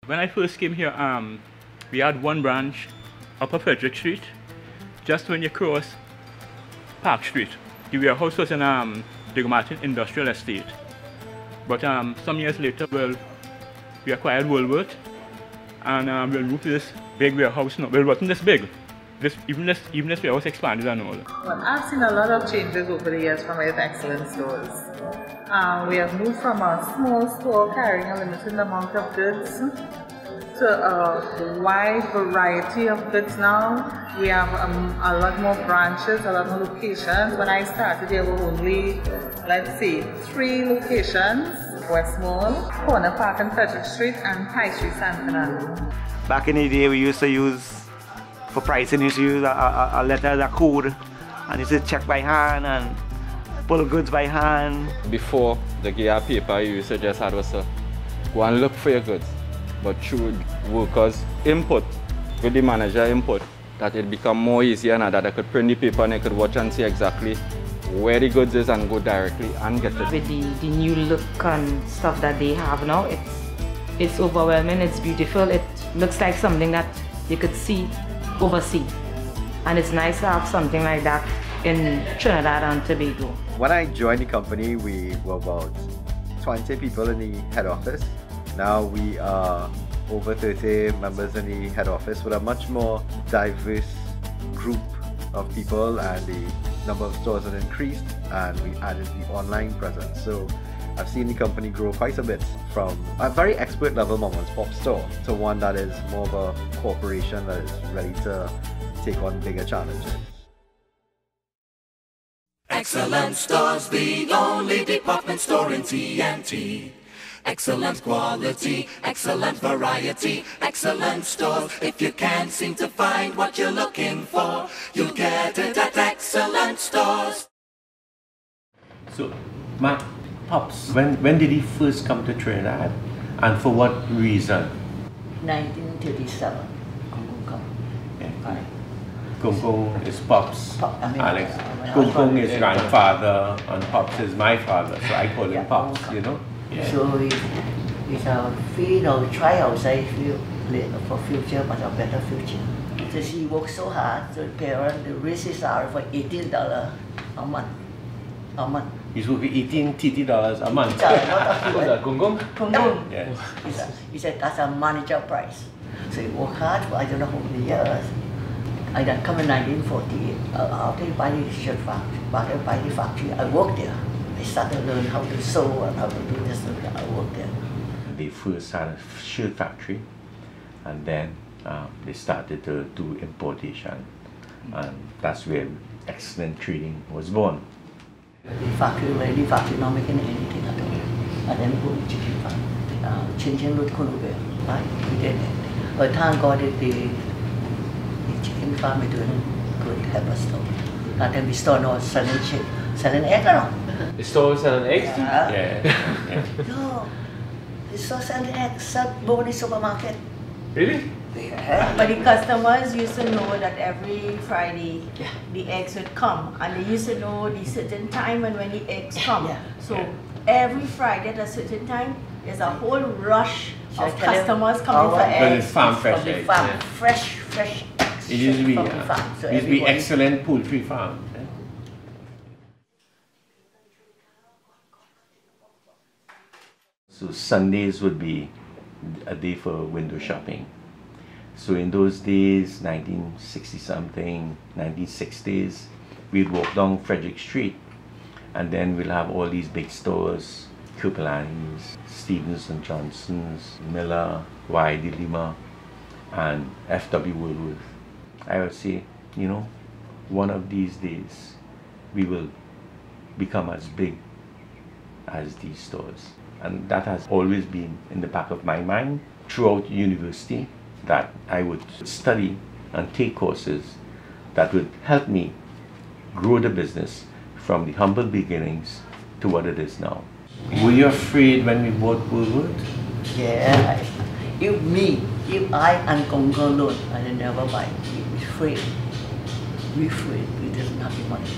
When I first came here, we had one branch Upper Frederick Street, just when you cross Park Street. The warehouse was in the Martin Industrial Estate. But some years later, well, we acquired Woolworth, and we'll move to this big warehouse now. Well, it wasn't this big. Even this warehouse expanded and all. Well, I've seen a lot of changes over the years from His Excellent stores. We have moved from a small store carrying a limited amount of goods to a wide variety of goods now. We have a lot more branches, a lot more locations. When I started, there were only, let's say, 3 locations. West Mall, Corner Park and Frederick Street, and High Street, San Fernando. Back in the day, we used to use, for pricing, we used to use a letter, a code, and used to check by hand and pull goods by hand. Before the gear paper, you used to just have to go and look for your goods. But through workers' input, with the manager input, that it become more easier now that I could print the paper and I could watch and see exactly where the goods is and go directly and get it. With the new look and stuff that they have now, it's overwhelming, it's beautiful, it looks like something that you could see overseas. And it's nice to have something like that in Trinidad and Tobago. When I joined the company, we were about 20 people in the head office. Now we are over 30 members in the head office with a much more diverse group of people, and the number of stores has increased, and we added the online presence. So I've seen the company grow quite a bit from a very expert level mom and pop store to one that is more of a corporation that is ready to take on bigger challenges. Excellent Stores, the only department store in TNT. Excellent quality, excellent variety, excellent stores. If you can't seem to find what you're looking for, you'll get it at Excellent Stores. So, Matt, Pops, when did he first come to Trinidad, and for what reason? 1937. Yeah. Kung Kung is Pops, Alex. When Kung Kung is grandfather, and Pops is my father, so I call him Pops, you know? Yeah. So we try outside for future, but a better future. So she works so hard, so the parents, the raises are for $18 a month. He's working $18 a month. Kung Kung? Yes. He said that's a manager price. So he worked hard for I don't know how many years. I then come in 1948. After I buy the shirt factory, I worked there. I started to learn how to sew and how to do this and that. I worked there. They first had a shirt factory, and then they started to do importation, and that's where Excellent Trading was born. The factory not making anything at all. And then we put chicken farm. Chicken root kunube, right? We did it. But thank God that the chicken farm is doing good, help us though. And then we start now selling eggs now. The store selling eggs? Yeah. No, the store selling eggs at Bonnie supermarket. Really? Yeah. But the customers used to know that every Friday the eggs would come, and they used to know the certain time and when the eggs come. So every Friday at a certain time, there's a whole rush of customers coming for eggs. But it's farm fresh from the eggs. Farm, fresh eggs. It used to be, from the farm. So it used to be Excellent Poultry Farm. So Sundays would be a day for window shopping. So in those days, 1960 something, 1960s, we'd walk down Frederick Street, and then we'll have all these big stores, Kirpelani's, Stevens and Johnson's, Miller, Y.D. Lima, and F.W. Woolworth. I would say, you know, one of these days, we will become as big as these stores. And that has always been in the back of my mind throughout university, that I would study and take courses that would help me grow the business from the humble beginnings to what it is now. Were you afraid when we bought Woolworth? Yeah. If I and Congo alone, I will never buy. We're afraid. We're afraid. We didn't have the money.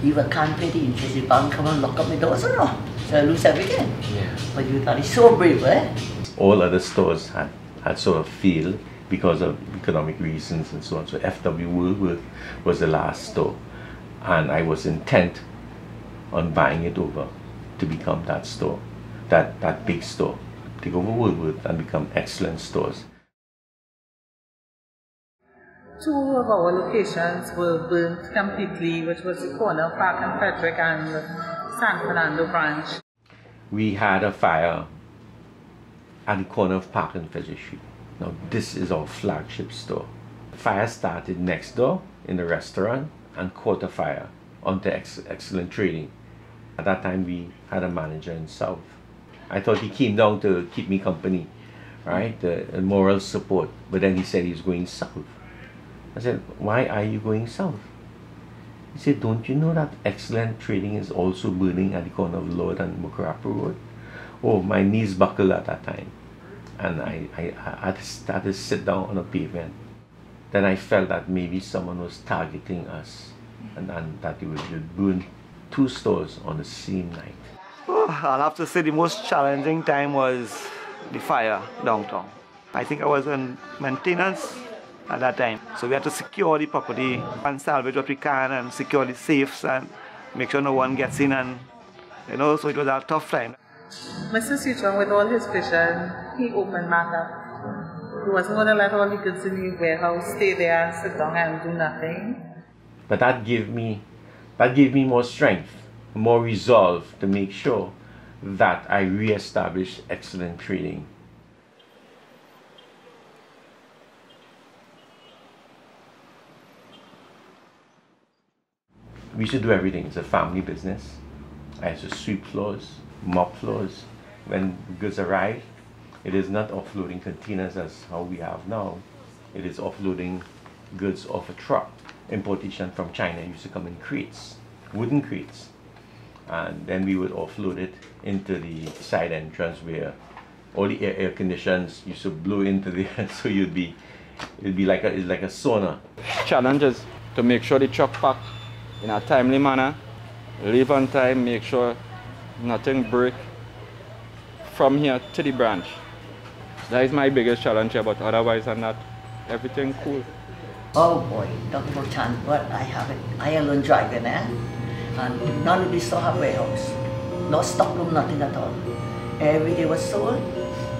If I can't pay the interest, the bank come and lock up my doors or no. So I lose everything. Yeah. But you are so brave, eh? all other stores had sort of failed because of economic reasons and so on. So FW Woolworth was the last store, and I was intent on buying it over to become that store, that big store, take over Woolworth and become excellent stores. 2 of our locations were burnt completely, which was the corner of Park and Frederick and San Fernando branch. We had a fire at the corner of Park and Frederick Street. Now this is our flagship store. The fire started next door in the restaurant and caught a fire onto Excellent Trading. At that time we had a manager in South. I thought he came down to keep me company, right? The moral support, but then he said he was going south. I said, why are you going south? He said, don't you know that Excellent Trading is also burning at the corner of Lord and Mucurapo Road? Oh, my knees buckled at that time. And I had to sit down on the pavement. Then I felt that maybe someone was targeting us and that it would burn 2 stores on the same night. Oh, I'll have to say the most challenging time was the fire downtown. I think I was in maintenance at that time. So we had to secure the property and salvage what we can and secure the safes and make sure no one gets in, and so it was a tough time. Mr. Suchong, with all his vision, he opened back up. He wasn't going to let all the goods in the warehouse stay there and sit down and do nothing. But that gave me more strength, more resolve to make sure that I re-established Excellent Trading. We should do everything. It's a family business. I have to sweep floors, mop floors. When goods arrive, it is not offloading containers as how we have now. It is offloading goods off a truck. Importation from China used to come in crates, wooden crates. And then we would offload it into the side entrance where all the air conditions used to blow into there, so it'd be like a sauna. Challenges to make sure the truck pack in a timely manner, leave on time, make sure nothing break from here to the branch. That is my biggest challenge here, but otherwise than that, everything cool. Oh boy, Dr. Moolchan, what I have it. I alone driving, and none of this store have warehouse. No stockroom, nothing at all. Every day was sold.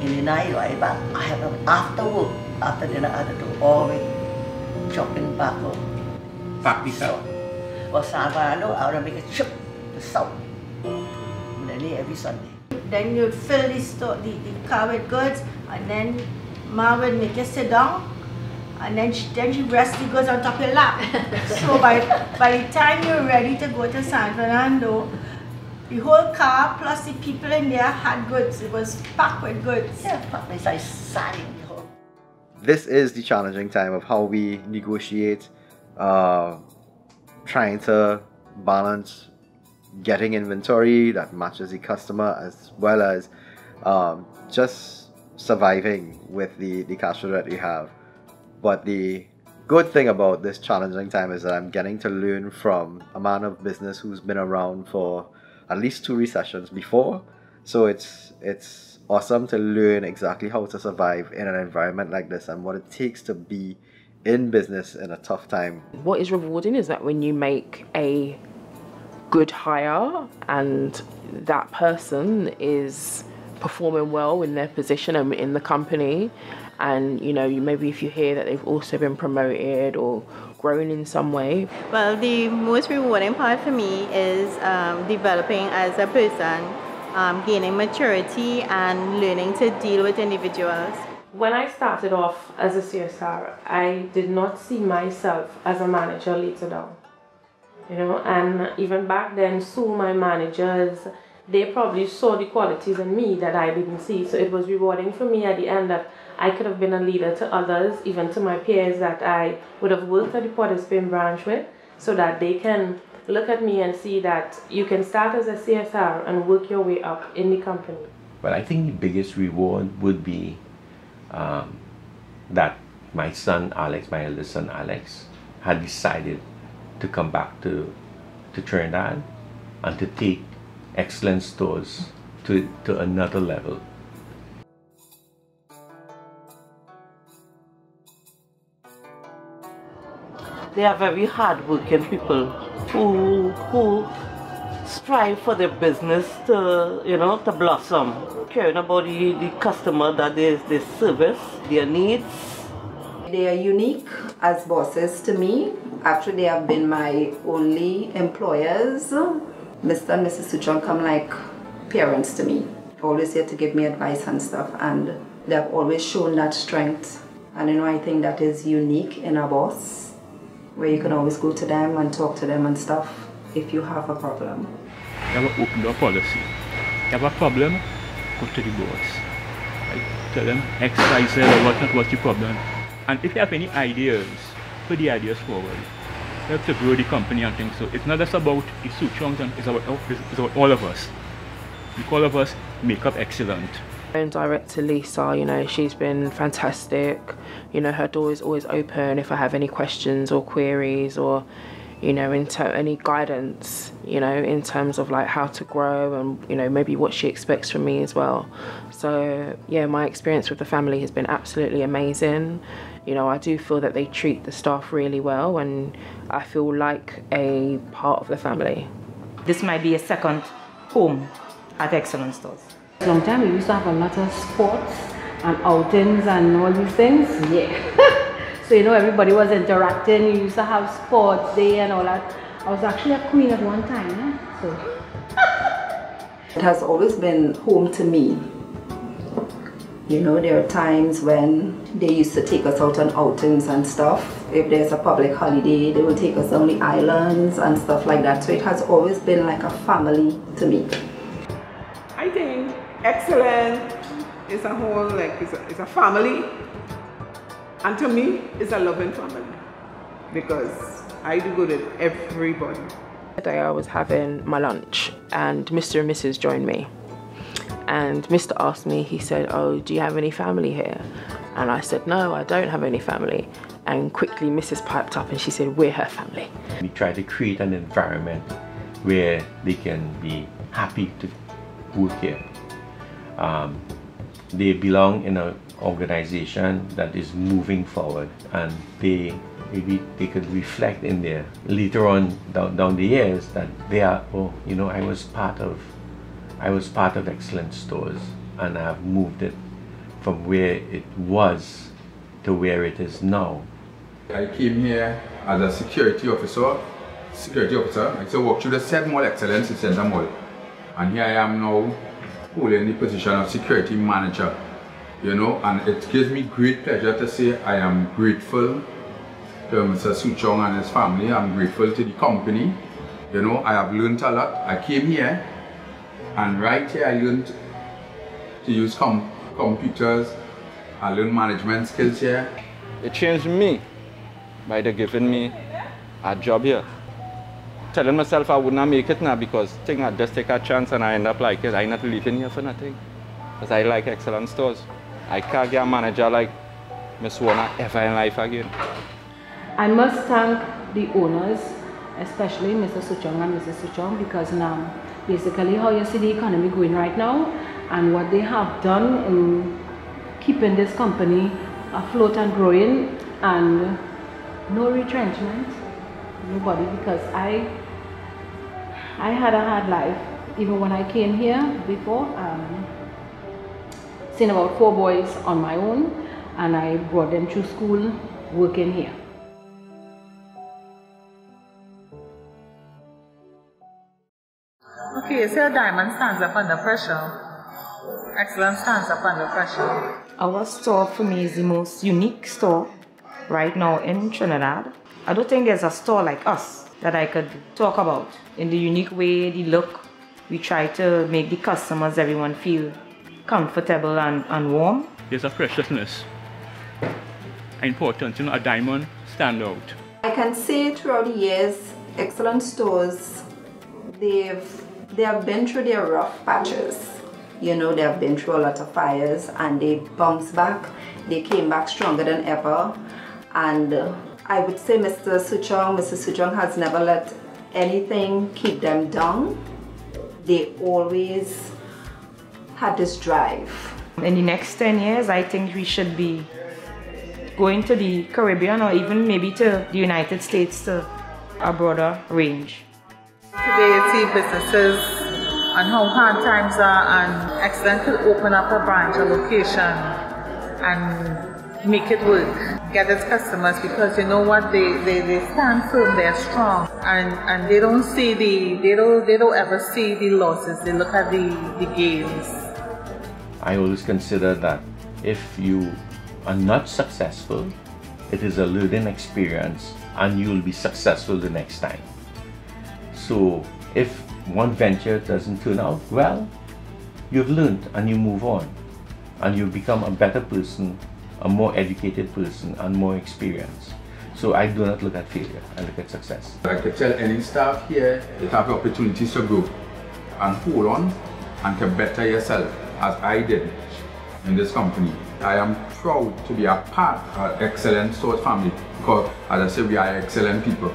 In the night, right back, I have them after work, after dinner, I had to do all the shopping back home. Pack this out. Or San Fernando, I would make a trip to South. Nearly every Sunday. Then you'd fill the car with goods, and then Ma would make you sit down, and then she rest the goods on top of your lap. So by the time you're ready to go to San Fernando, the whole car plus the people in there had goods. It was packed with goods. Yeah, packed with like sardine. This is the challenging time of how we negotiate, trying to balance getting inventory that matches the customer as well as just surviving with the cash flow that we have. But the good thing about this challenging time is that I'm getting to learn from a man of business who's been around for at least 2 recessions before. So it's awesome to learn exactly how to survive in an environment like this and what it takes to be in business in a tough time. What is rewarding is that when you make a good hire and that person is performing well in their position and in the company, and maybe if you hear that they've also been promoted or grown in some way. Well, the most rewarding part for me is developing as a person, gaining maturity and learning to deal with individuals. When I started off as a CSR, I did not see myself as a manager later down. And even back then, so my managers, they probably saw the qualities in me that I didn't see. So it was rewarding for me at the end that I could have been a leader to others, even to my peers that I would have worked at the Potter's Spin branch with, so that they can look at me and see that you can start as a CSR and work your way up in the company. But I think the biggest reward would be that my son Alex, my eldest son Alex, had decided to come back to Trinidad and to take Excellent Stores to another level. They are very hard-working people who strive for their business to, to blossom, caring about the customer that they service, their needs. They are unique as bosses to me. Actually, they have been my only employers. Mr. and Mrs. Suchong come like parents to me. Always here to give me advice and stuff, and they have always shown that strength. And I think that is unique in a boss, where you can always go to them and talk to them and stuff if you have a problem. You have an open door policy. You have a problem, go to the boss. Right? Tell them X, Y, Z, or what's the problem. And if you have any ideas, put the ideas forward. You have to grow the company and things. So it's not just about the Suchongs, it's about all of us. All of us make up excellent. And Director Lisa, she's been fantastic. Her door is always open if I have any questions or queries or, any guidance, in terms of like how to grow and, maybe what she expects from me as well. So yeah, my experience with the family has been absolutely amazing. I do feel that they treat the staff really well and I feel like a part of the family. This might be a second home at Excellent Stores. A long time we used to have a lot of sports and outings and all these things. Yeah. So everybody was interacting. You used to have sports day and all that. I was actually a queen at one time. So it has always been home to me. There are times when they used to take us out on outings and stuff. If there's a public holiday, they will take us on the islands and stuff like that. So it has always been like a family to me. I think Excellent is a whole, it's a family, and to me, it's a loving family because I do good at everybody. Today I was having my lunch and Mr. and Mrs. joined me, and Mr. asked me, he said, "Oh, do you have any family here?" And I said, "No, I don't have any family." And quickly Mrs. piped up and she said, "We're her family." We try to create an environment where they can be happy to work here. They belong in an organization that is moving forward, and maybe they could reflect in there later on down the years that they are, I was part of Excellent Stores, and I've moved it from where it was to where it is now. I came here as a security officer. I used to work through the 7 Mall Excellence in Center Mall, and here I am now holding the position of security manager, and it gives me great pleasure to say I am grateful to Mr. Suchong and his family. I'm grateful to the company. I have learned a lot. I came here, and right here I learned to use computers. I learned management skills here. It changed me by giving me a job here. Telling myself I would not make it now because I just take a chance and I end up like it. I'm not leaving here for nothing. Because I like Excellent Stores. I can't get a manager like Miss Warner ever in life again. I must thank the owners, especially Mr. Suchong and Mrs. Suchong, because now basically how you see the economy going right now and what they have done in keeping this company afloat and growing, and no retrenchment, nobody, because I had a hard life even when I came here before. Seen about 4 boys on my own, and I brought them through school working here. Okay, so Diamond stands up under pressure. Excellent stands up under pressure. Our store for me is the most unique store right now in Trinidad. I don't think there's a store like us that I could talk about in the unique way, the look. We try to make the customers, everyone feel comfortable and warm. There's a preciousness, important, a diamond stand out. I can say throughout the years, Excellent Stores, they have been through their rough patches. They have been through a lot of fires, and they bounced back. They came back stronger than ever. And I would say Mr. Suchong, Mrs. Suchong has never let anything keep them down. They always had this drive. In the next 10 years, I think we should be going to the Caribbean or even maybe to the United States to a broader range. Today you see businesses and how hard times are, and Excellent could open up a branch, a location, and make it work. Get its customers, because you know what, they stand firm, they're strong, and they don't see they don't ever see the losses, they look at the gains. I always consider that if you are not successful, it is a learning experience and you will be successful the next time. So if one venture doesn't turn out well, you've learned and you move on and you become a better person, a more educated person and more experienced. So I do not look at failure, I look at success. I could tell any staff here, you have the opportunities to grow and hold on and to better yourself, as I did in this company. I am proud to be a part of Excellent Stores family, because as I say, we are excellent people.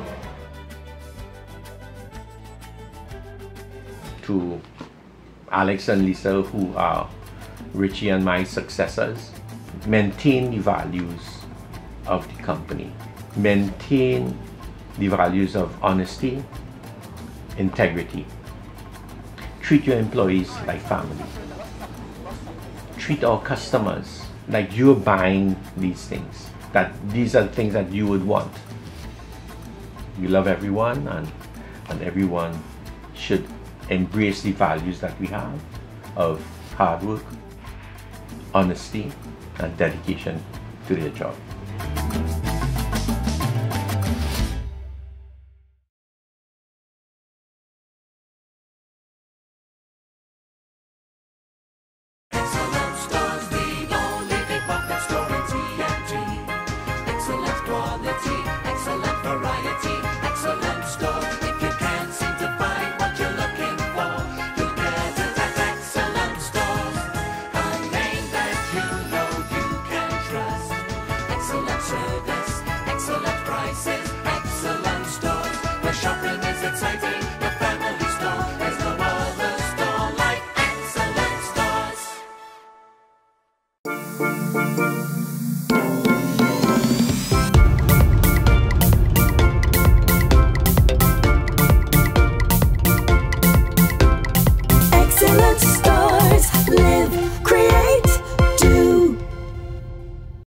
To Alex and Lisa, who are Richie and my successors, maintain the values of the company. Maintain the values of honesty, integrity. Treat your employees like family. Treat our customers like you're buying these things, that these are the things that you would want. You love everyone, and everyone should embrace the values that we have of hard work, honesty, and dedication to their job.